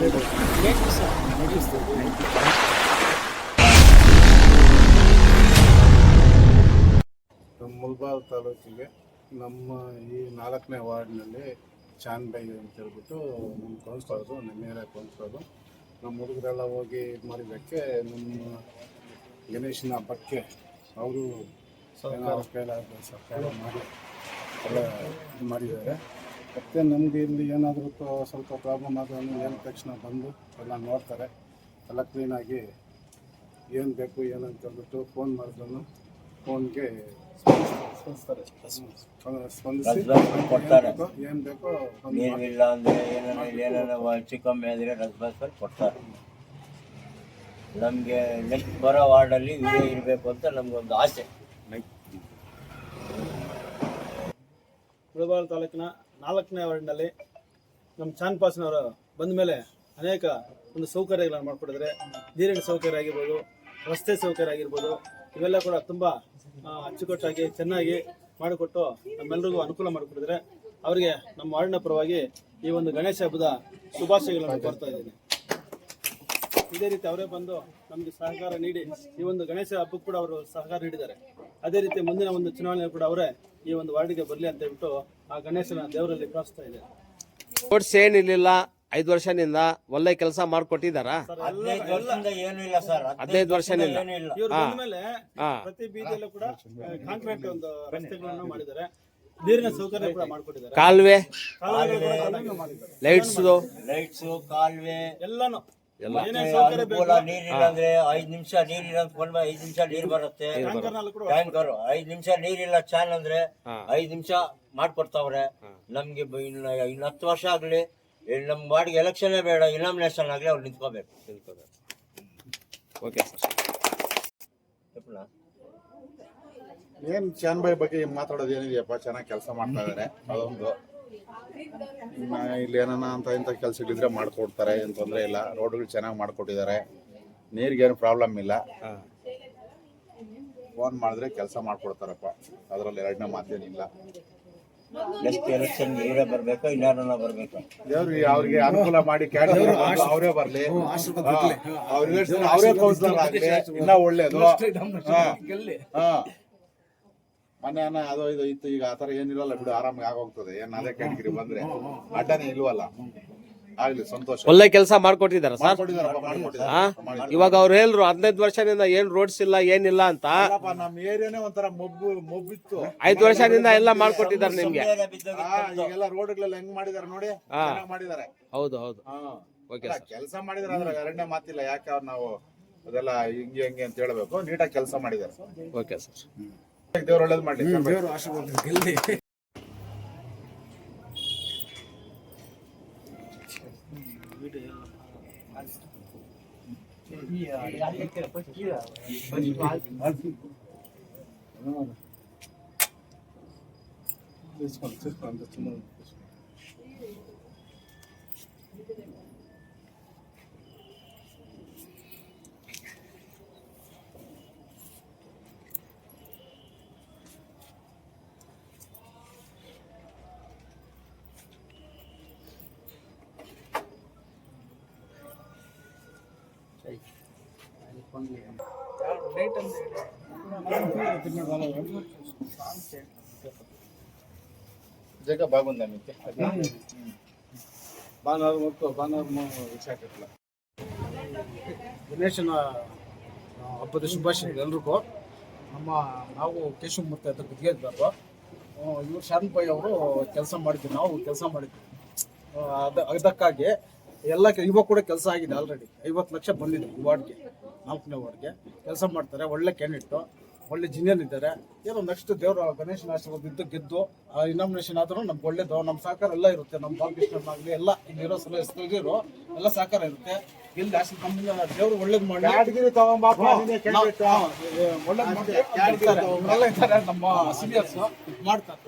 ನಮ್ಮ ಮುಳಬಾಗಿಲು ತಾಲೂಕಿಗೆ ನಮ್ಮ ಈ 4ನೇ ವಾರ್ಡ್ನಲ್ಲಿ ಚಾನ್ಬೈ ಅಂತ ಹೇಳ್ಬಿಟ್ಟು ನಮ್ಮ ಕೌನ್ಸಿಲರು, ನಮ್ಮ ಏರಿಯಾ ಕೌನ್ಸಿಲರು, ನಮ್ಮ ಹುಡುಗರೆಲ್ಲ ಹೋಗಿ ಇದು ಮಾಡಿದ್ದಕ್ಕೆ ನಮ್ಮ ಗಣೇಶನ ಹಬ್ಬಕ್ಕೆ ಅವರು ಕೈಲಾದ ಸರ್ಕಾರ ಮಾಡಿ ಎಲ್ಲ ಇದು ಮಾಡಿದ್ದಾರೆ. ಮತ್ತು ನಮಗೆ ಇಲ್ಲಿ ಏನಾದರೂ ಸ್ವಲ್ಪ ಪ್ರಾಬ್ಲಮ್ ಆದರೂ ಹೇಳಿದ ತಕ್ಷಣ ಬಂದು ಎಲ್ಲ ನೋಡ್ತಾರೆ, ಎಲ್ಲ ಕ್ಲೀನಾಗಿ ಏನು ಬೇಕು ಏನಂತ ಹೇಳ್ಬಿಟ್ಟು ಫೋನ್ ಮಾಡಿದ್ರು ಫೋನ್ಗೆ ಸ್ಪಂದಿಸಿ ಕೊಡ್ತಾರೆ. ಏನು ಬೇಕೋ ನೀರಿಲ್ಲ ಅಂದರೆ ಏನಾರ ಹೆಚ್ಚು ಕಮ್ಮಿ ಆದರೆ ರಸಬಾಸ್ಕರ್ ಕೊಡ್ತಾರೆ. ನಮಗೆ ನೆಕ್ಸ್ಟ್ ಬರೋ ವಾರ್ಡಲ್ಲಿ ಇವರೇ ಇರಬೇಕು ಅಂತ ನಮಗೊಂದು ಆಸೆ. ಮುಳಬಾಗಿಲು ತಾಲೂಕಿನ 4ನೇ ವಾರ್ಡ್ನಲ್ಲಿ ನಮ್ಮ ಚಾನ್ಪಾಸ್ನವರು ಬಂದ ಮೇಲೆ ಅನೇಕ ಒಂದು ಸೌಕರ್ಯಗಳನ್ನು ಮಾಡಿಕೊಟ್ಟಿದ್ದಾರೆ. ನೀರಿನ ಸೌಕರ್ಯ ಆಗಿರ್ಬೋದು, ರಸ್ತೆ ಸೌಕರ್ಯ ಆಗಿರ್ಬೋದು, ಇವೆಲ್ಲ ಕೂಡ ತುಂಬ ಅಚ್ಚುಕಟ್ಟಾಗಿ ಚೆನ್ನಾಗಿ ಮಾಡಿಕೊಟ್ಟು ನಮ್ಮೆಲ್ಲರಿಗೂ ಅನುಕೂಲ ಮಾಡಿಕೊಟ್ಟಿದ್ದಾರೆ. ಅವರಿಗೆ ನಮ್ಮ ವಾರ್ಡ್ನ ಪರವಾಗಿ ಈ ಒಂದು ಗಣೇಶ ಹಬ್ಬದ ಶುಭಾಶಯಗಳನ್ನು ಕೋರ್ತಾ ಇದ್ದೀನಿ. ಇದೇ ರೀತಿ ಅವರೇ ಬಂದು ನಮಗೆ ಸಹಕಾರ ನೀಡಿ ಈ ಒಂದು ಗಣೇಶ ಹಬ್ಬಕ್ಕೆ ಕೂಡ ಅವರು ಸಹಕಾರ ನೀಡಿದ್ದಾರೆ. ಅದೇ ರೀತಿ ಮುಂದಿನ ಒಂದು ಚುನಾವಣೆ ಕೂಡ ಅವರೇ ಈ ಒಂದು ವಾರ್ಡಿಗೆ ಬರಲಿ ಅಂತ ಹೇಳ್ಬಿಟ್ಟು ಆ ಗಣೇಶನ ದೇವರಲ್ಲಿ ಪ್ರಾರ್ಥಿಸ್ತಾ ಇದೆ. ಓಟ್ಸ್ ಏನಿರಲಿಲ್ಲ, 5 ವರ್ಷದಿಂದ ಒಳ್ಳೆ ಕೆಲಸ ಮಾಡಿಕೊಟ್ಟಿದ್ದಾರಾ? 15 ವರ್ಷದಿಂದ ಏನೂ ಇಲ್ಲ ಸರ್. 15 ವರ್ಷದಿಂದ ಇವ್ರು ಬಂದ ಮೇಲೆ ಪ್ರತಿ ಬೀದಿಯಲ್ಲೂ ಕೂಡ ಕಾಂಕ್ರೀಟ್ ಒಂದು ರಸ್ತೆಗಳನ್ನು ಮಾಡಿದ್ದಾರೆ, ನೀರಿನ ಸೌಕರ್ಯ ಕೂಡ ಮಾಡಿಕೊಟ್ಟಿದ್ದಾರೆ, ಕಾಲುವೆ, ಲೈಟ್ಸು, ಕಾಲುವೆ ಎಲ್ಲಾನು ಅನುಕೂಲ. ನೀರಿಲ್ಲ ಅಂದ್ರೆ 5 ನಿಮಿಷ ನೀರಿಲ್ಲ ಅಂದ್ಕೊಂಡ್ 5 ನಿಮಿಷ ನೀರು ಬರುತ್ತೆ. ಟ್ಯಾಂಕರ್ 5 ನಿಮಿಷ ನೀರಿಲ್ಲ ಚಾನ್ ಅಂದ್ರೆ 5 ನಿಮಿಷ ಮಾಡ್ಕೊಡ್ತಾವ್ರೆ. ನಮ್ಗೆ ಇನ್ನು 10 ವರ್ಷ ಆಗ್ಲಿ ನಮ್ಮ ವಾರ್ಡ್ಗೆ ಎಲೆಕ್ಷನ್ ಬೇಡ, ಇನಾಮಿನೇಷನ್ ಆಗ್ಲಿ ಅವ್ರು ನಿಂತ್ಕೋಬೇಕು. Okay sir. ಏನ್ ಚಾನ್ಬಾಯ್ ಬಗ್ಗೆ ಮಾತಾಡೋದು ಏನಿದೆಯಪ್ಪ, ಚೆನ್ನಾಗಿ ಕೆಲಸ ಮಾಡ್ತಾ ಇದಾರೆ. ಅದೊಂದು ಇಲ್ಲಿ ಏನಾನ ಅಂತ ಇಂಥ ಕೆಲಸಗಳಿದ್ರೆ ಮಾಡ್ಕೊಡ್ತಾರೆ, ಏನು ತೊಂದರೆ ಇಲ್ಲ. ರೋಡ್ಗಳು ಚೆನ್ನಾಗಿ ಮಾಡ್ಕೊಟ್ಟಿದ್ದಾರೆ, ನೀರಿಗೇನು ಪ್ರಾಬ್ಲಮ್ ಇಲ್ಲ. ಫೋನ್ ಮಾಡಿದ್ರೆ ಕೆಲಸ ಮಾಡ್ಕೊಡ್ತಾರಪ್ಪ, ಅದರಲ್ಲಿ ಎರಡನೇ ಮಾತೇನಿಲ್ಲ. ನೆಕ್ಸ್ಟ್ ಎಲೆಕ್ಷನ್ ಇವರೇ ಬರ್ಬೇಕು, ಇನ್ನಾರನ್ನ ಬರ್ಬೇಕು. ಅವ್ರಿಗೆ ಅನುಕೂಲ ಮಾಡಿ ಅವರೇ ಬರ್ಲಿ, ಅವರೇ ಕೌನ್ಸಿಲರ್ ಆಗ್ಲಿ, ಇನ್ನ ಒಳ್ಳೇದು. ಮೊನ್ನೆ ಅದು ಇದು ಇತ್ತು, ಈಗ ಆತರ ಏನಿರಲ್ಲ ಬಿಡು, ಆರಾಮಾಗಿ ಆಗೋಗ್ತದೆ. ಏನ್ ಅದೇ ಕ್ಯಾಟಗಿರಿ ಬಂದ್ರೆ ಅಡ್ಡನೇ ಇಲ್ವಲ್ಲ. ಆಗ್ಲಿ, ಸಂತೋಷ. ಒಳ್ಳೆ ಕೆಲಸ ಮಾಡ್ಕೊಟ್ಟಿದ್ದಾರೆ ಸರ್. ಇವಾಗ ಅವ್ರು ಹೇಳಿದ್ರು 15 ವರ್ಷದಿಂದ ಏನ್ ರೋಡ್ಸ್ ಇಲ್ಲ ಏನಿಲ್ಲ ಅಂತ. ನಮ್ಮ ಏರಿಯಾನೇ ಒಂಥರ ಮೊಬ್ಬಿತ್ತು. 5 ವರ್ಷದಿಂದ ಎಲ್ಲ ಮಾಡ್ಕೊಟ್ಟಿದ್ದಾರೆ ನಿಮ್ಗೆ. ಈಗೆಲ್ಲ ರೋಡ್ಗಳೆಲ್ಲ ಹೆಂಗ್ ಮಾಡಿದಾರೆ ನೋಡಿ, ಮಾಡಿದಾರೆ. ಹೌದು ಹೌದು. ಕೆಲಸ ಮಾಡಿದಾರೆ, ಅದ್ರಾಗ ಎರಡನೇ ಮಾತಿಲ್ಲ. ಯಾಕೆ ಅವ್ರು ನಾವು ಅದೆಲ್ಲ ಹಿಂಗೆ ಹೆಂಗೆ ಅಂತ ಹೇಳ್ಬೇಕು, ನೀಟಾಗಿ ಕೆಲಸ ಮಾಡಿದಾರೆ. Okay sir. ದೇವ್ರು ಒಳ್ಳೇದು ಮಾಡ್ಲಿ. జగ బాగుందా మీకు? బాగా ವಿಚಾರ ಗಣೇಶನ ಹಬ್ಬದ ಶುಭಾಶಯಗಳು ಎಲ್ರಿಗೂ. ನಾವು ಕೇಶವಮೂರ್ತಿ ಅಂತ ಗುತ್ತಿಗೆದಾರರು. ಇವರು ಶಾನ್ಭಾಯ್ ಅವರು ಕೆಲಸ ಮಾಡಿದ್ವಿ, ನಾವು ಕೆಲಸ ಮಾಡಿದ್ವಿ. ಅದಕ್ಕಾಗಿ ಎಲ್ಲ ಇವಾಗ ಕೂಡ ಕೆಲಸ ಆಗಿದೆ. ಆಲ್ರೆಡಿ 50 ಲಕ್ಷ ಬಂದಿದೆ ಈ ವಾರ್ಡ್ಗೆ, 4ನೇ ವಾರ್ಡ್ಗೆ ಕೆಲಸ ಮಾಡ್ತಾರೆ. ಒಳ್ಳೆ ಕ್ಯಾಂಡಿಡೇಟು, ಒಳ್ಳೆ ಜಿನಿಯರ್ ಇದ್ದಾರೆ. ಏನೋ ನೆಕ್ಸ್ಟ್ ದೇವರ ಗಣೇಶನ ಆಶೀರ್ವಾದ ಇದ್ದು ಗೆದ್ದು ಇನಾಮಿನೇಷನ್ ಆದರೂ ನಮ್ಗೆ ಒಳ್ಳೇದು. ನಮ್ಮ ಸಹಕಾರ ಎಲ್ಲ ಇರುತ್ತೆ. ನಮ್ಮ ಬಾಲಕೃಷ್ಣನಾಗಲಿ ಎಲ್ಲ ಇಲ್ಲಿರೋ ಸಲಹೆಗಳು ಎಲ್ಲ ಸಹಕಾರ ಇರುತ್ತೆ. ಇಲ್ಲಿ ನಮ್ಮಿಂದ ದೇವರು ಒಳ್ಳೇದು ಮಾಡಿ ಒಳ್ಳೇದು ಮಾಡ್ತಾರೆ. ನಮ್ಮ ಸೀನಿಯರ್ಸ್ ಮಾಡ್ತಾರೆ.